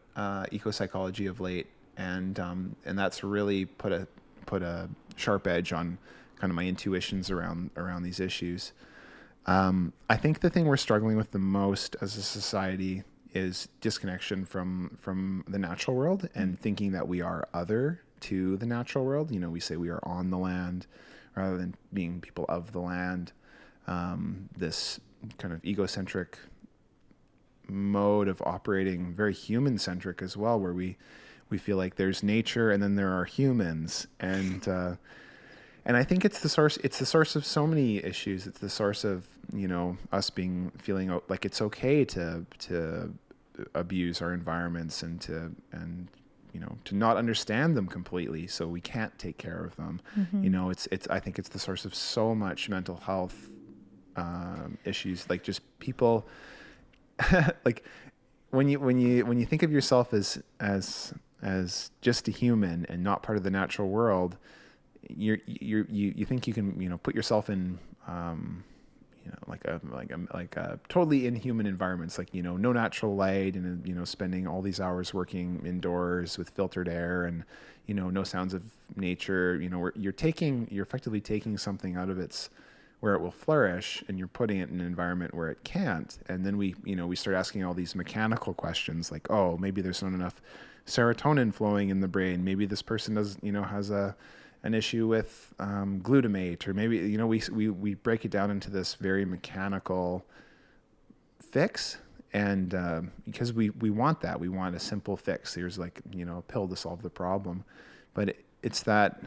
eco-psychology of late, and that's really put a sharp edge on kind of my intuitions around these issues. I think the thing we're struggling with the most as a society is disconnection from the natural world, and thinking that we are other to the natural world. You know, we say we are on the land rather than being people of the land. This kind of egocentric mode of operating, very human-centric as well, where we feel like there's nature and then there are humans, and I think it's the source of so many issues. It's the source of, you know, us feeling like it's okay to abuse our environments and you know, to not understand them completely, so we can't take care of them. Mm-hmm. You know, I think it's the source of so much mental health issues, like just people like when you think of yourself as just a human and not part of the natural world, you think you can, you know, put yourself in you know, like a totally inhuman environments, like, you know, no natural light, and, you know, spending all these hours working indoors with filtered air, and, you know, no sounds of nature. You know, you're effectively taking something out of where it will flourish, and you're putting it in an environment where it can't. And then we start asking all these mechanical questions, like, oh, maybe there's not enough serotonin flowing in the brain. Maybe this person has an issue with glutamate, or maybe, you know, we break it down into this very mechanical fix. And because we want a simple fix. There's, like, you know, a pill to solve the problem, but it's that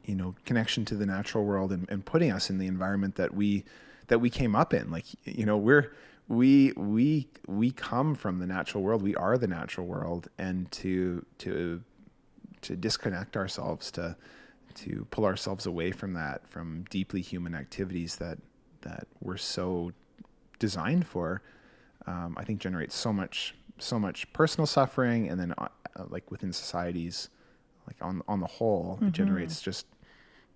you know, connection to the natural world, and putting us in the environment that we came up in. Like, you know, we come from the natural world. We are the natural world, and to disconnect ourselves, to pull ourselves away from that, from deeply human activities that we're so designed for, I think generates so much personal suffering, and then like within societies, like on the whole, mm-hmm. It generates just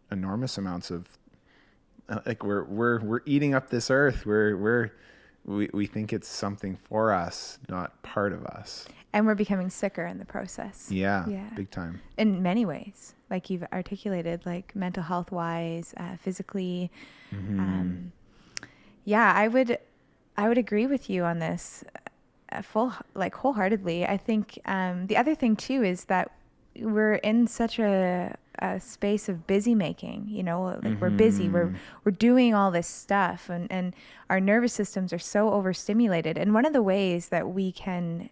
enormous amounts of like we're eating up this earth. we think it's something for us, not part of us. And we're becoming sicker in the process. Yeah, big time. In many ways, like you've articulated, like mental health wise, physically. Yeah, I would agree with you on this wholeheartedly. I think the other thing too is that we're in such a space of busy making, like we're busy, we're doing all this stuff, and our nervous systems are so overstimulated. And one of the ways that we can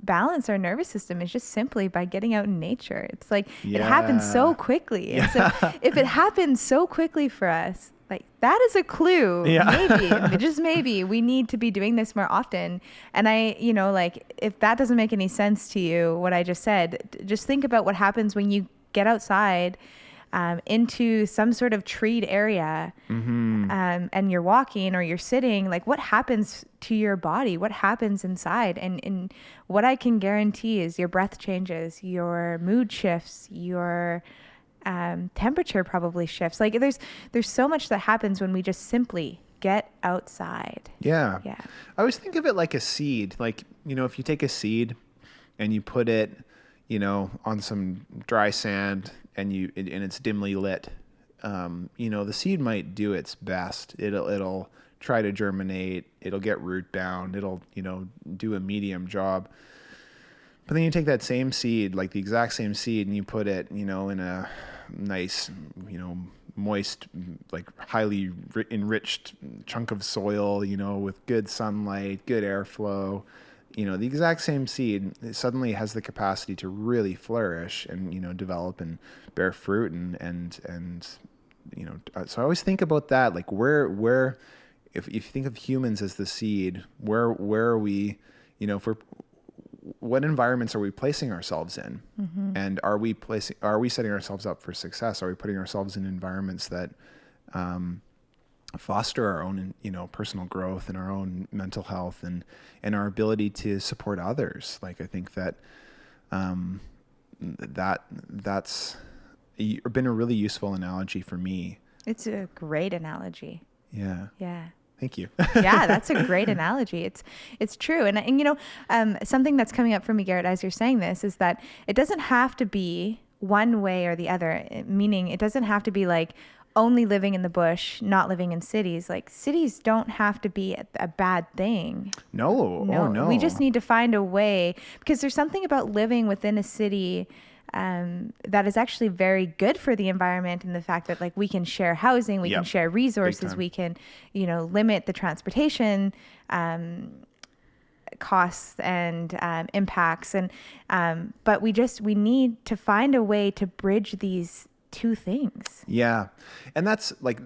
balance our nervous system is just simply by getting out in nature. It's like it happens so quickly. And so if it happens so quickly for us, like that is a clue. Maybe, just maybe we need to be doing this more often. And like if that doesn't make any sense to you, what I just said, just think about what happens when you get outside into some sort of treed area and you're walking or you're sitting. Like what happens to your body? What happens inside? And what I can guarantee is your breath changes, your mood shifts, your temperature probably shifts. Like there's so much that happens when we just simply get outside. Yeah. I always think of it like a seed. Like, if you take a seed and you put it, on some dry sand and it's dimly lit, the seed might do its best. It'll try to germinate. It'll get root bound. It'll, do a medium job. But then you take that same seed, like the exact same seed, and you put it, in a nice, moist, like highly enriched chunk of soil, with good sunlight, good airflow. The exact same seed suddenly has the capacity to really flourish and, develop and bear fruit and so I always think about that, like where, if you think of humans as the seed, where are we, what environments are we placing ourselves in? And are we setting ourselves up for success? Are we putting ourselves in environments that foster our own, personal growth and our own mental health and our ability to support others? Like, I think that that's been a really useful analogy for me. It's a great analogy. Yeah. Thank you. Yeah, that's a great analogy. It's true. And something that's coming up for me, Garet, as you're saying this, is that it doesn't have to be one way or the other, meaning it doesn't have to be like only living in the bush, not living in cities. Like cities don't have to be a bad thing. No. Oh, no. We just need to find a way, because there's something about living within a city that is actually very good for the environment, and the fact that like we can share housing, we can share resources, we can, limit the transportation costs and impacts, and but we need to find a way to bridge these two things. Yeah. And that's like,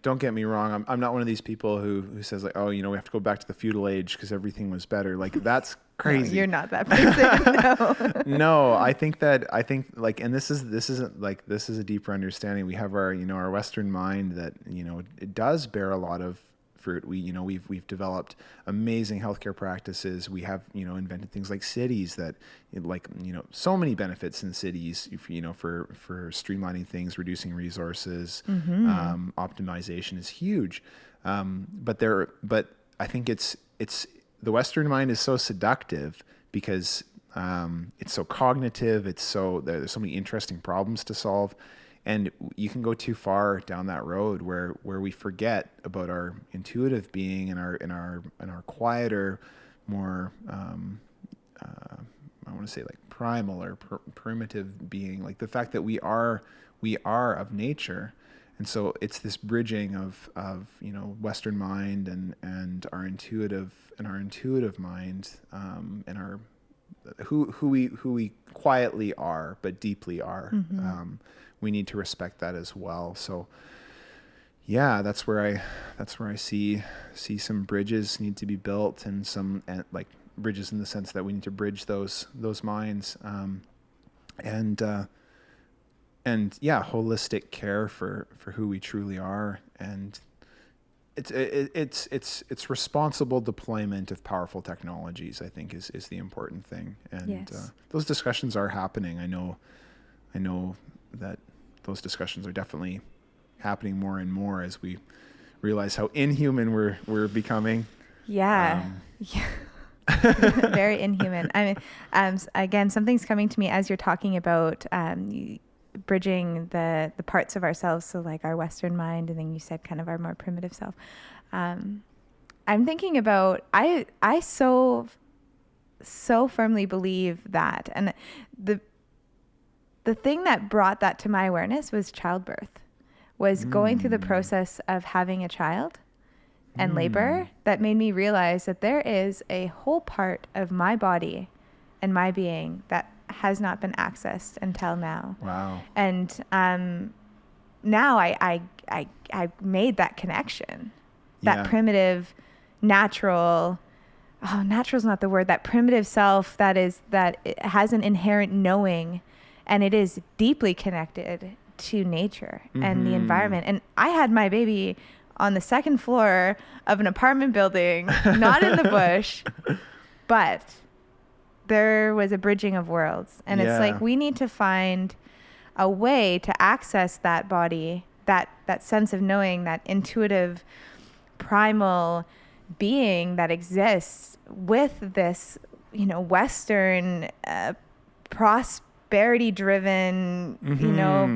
don't get me wrong. I'm not one of these people who says like, oh, we have to go back to the feudal age because everything was better. Like that's crazy. No, you're not that person. No. No, I think like, and this is a deeper understanding. We have our, our Western mind that, it does bear a lot of fruit. We've developed amazing healthcare practices. We have, invented things like cities that so many benefits in cities, for streamlining things, reducing resources, optimization is huge. But I think it's the Western mind is so seductive because it's so cognitive. There's so many interesting problems to solve. And you can go too far down that road where we forget about our intuitive being and our quieter, more I want to say like primal or primitive being, like the fact that we are of nature. And so it's this bridging of Western mind and our intuitive mind and our who we quietly are but deeply are. We need to respect that as well. So yeah, that's where I see some bridges need to be built, and some like bridges in the sense that we need to bridge those minds, and holistic care for who we truly are. And it's responsible deployment of powerful technologies, I think is the important thing. And yes. Those discussions are happening. I know that those discussions are definitely happening more and more as we realize how inhuman we're becoming. Yeah. Yeah. Very inhuman. I mean, again, something's coming to me as you're talking about bridging the parts of ourselves. So like our Western mind, and then you said kind of our more primitive self. I'm thinking about, I so firmly believe that. And the thing that brought that to my awareness was childbirth, was going through the process of having a child and labor, that made me realize that there is a whole part of my body and my being that has not been accessed until now. Wow. And now I made that connection, that primitive, natural is not the word, that primitive self that it has an inherent knowing, and it is deeply connected to nature and the environment. And I had my baby on the second floor of an apartment building, not in the bush, but there was a bridging of worlds. And it's like, we need to find a way to access that body, that sense of knowing, that intuitive, primal being that exists with this, Western, prosperity driven,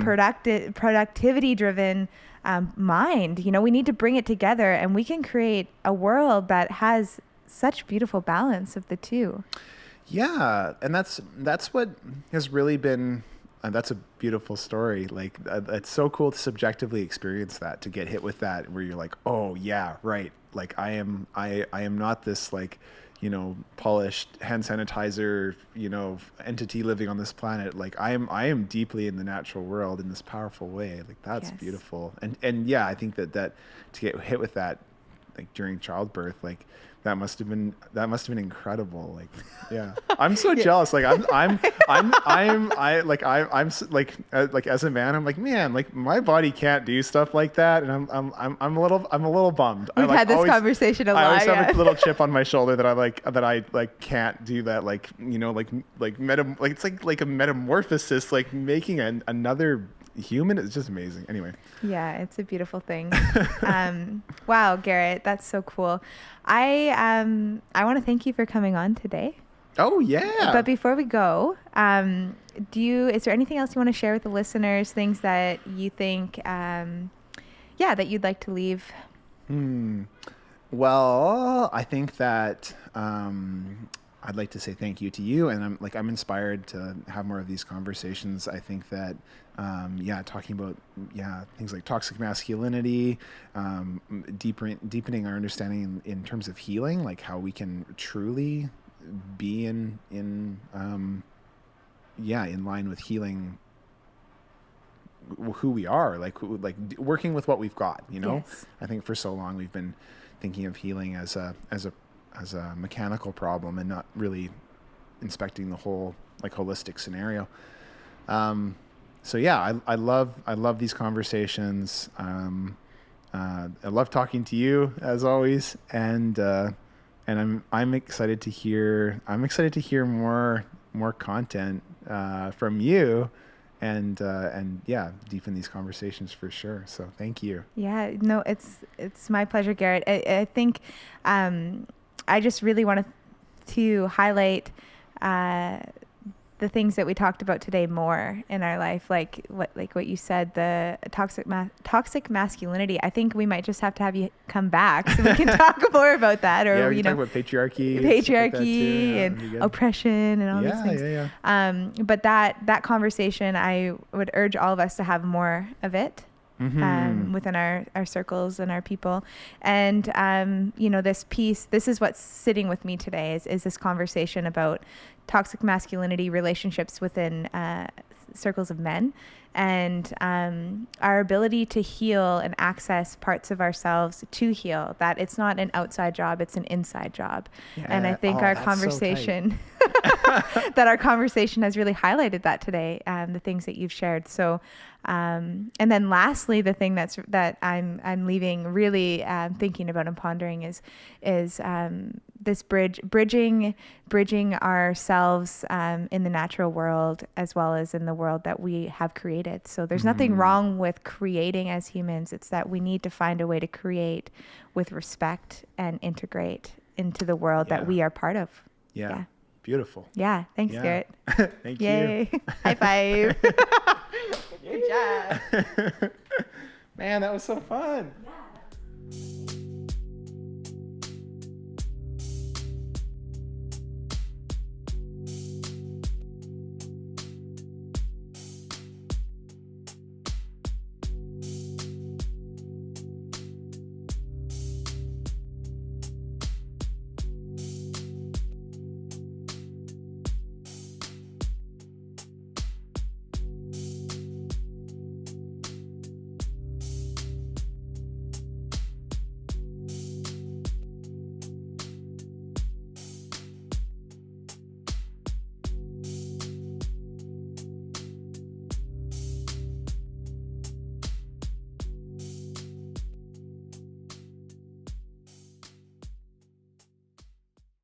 productivity driven mind. We need to bring it together, and we can create a world that has such beautiful balance of the two. Yeah. And that's what has really been, that's a beautiful story. Like, it's so cool to subjectively experience that, to get hit with that, where you're like, oh yeah, right. Like I am not this like, polished hand sanitizer, entity living on this planet. Like I am deeply in the natural world in this powerful way. Like that's beautiful. And yeah, I think that to get hit with that, like during childbirth, like that must have been incredible. Like, yeah, I'm so jealous. Like I'm as a man, I'm like, man, like my body can't do stuff like that. And I'm a little bummed. We've had this conversation a lot. I always have a little chip on my shoulder that I can't do that. Like, it's like a metamorphosis, like making another human. Is just amazing. Anyway. Yeah, it's a beautiful thing. Wow, Garet, that's so cool. I want to thank you for coming on today. Oh yeah. But before we go, is there anything else you want to share with the listeners? Things that you think, that you'd like to leave? Well, I think that I'd like to say thank you to you, and I'm inspired to have more of these conversations. I think that talking about things like toxic masculinity, deepening our understanding in terms of healing, like how we can truly be in line with healing who we are, like working with what we've got. Yes. I think for so long we've been thinking of healing as a mechanical problem and not really inspecting the whole like holistic scenario. So yeah, I love these conversations. I love talking to you as always, and I'm excited to hear more content from you, and deepen these conversations for sure. So thank you. Yeah, no, it's my pleasure, Garet. I think I just really wanted to highlight the things that we talked about today more in our life, like what you said, the toxic masculinity. I think we might just have to have you come back so we can talk more about that, or we can talk about patriarchy and oppression and all these things. Yeah. But that conversation, I would urge all of us to have more of it. Within our circles and our people. And, this is what's sitting with me today is this conversation about toxic masculinity, relationships within circles of men, and our ability to heal and access parts of ourselves to heal, that it's not an outside job, it's an inside job. Yeah. And I think our conversation, that our conversation has really highlighted that today, the things that you've shared. So, and then lastly, the thing that I'm leaving really thinking about and pondering is this bridging ourselves in the natural world as well as in the world that we have created. So there's nothing wrong with creating as humans. It's that we need to find a way to create with respect and integrate into the world that we are part of. Yeah. Beautiful. Yeah. Thanks, Garret. Thank Yay. you. High five. Good job. Man, that was so fun. Yeah.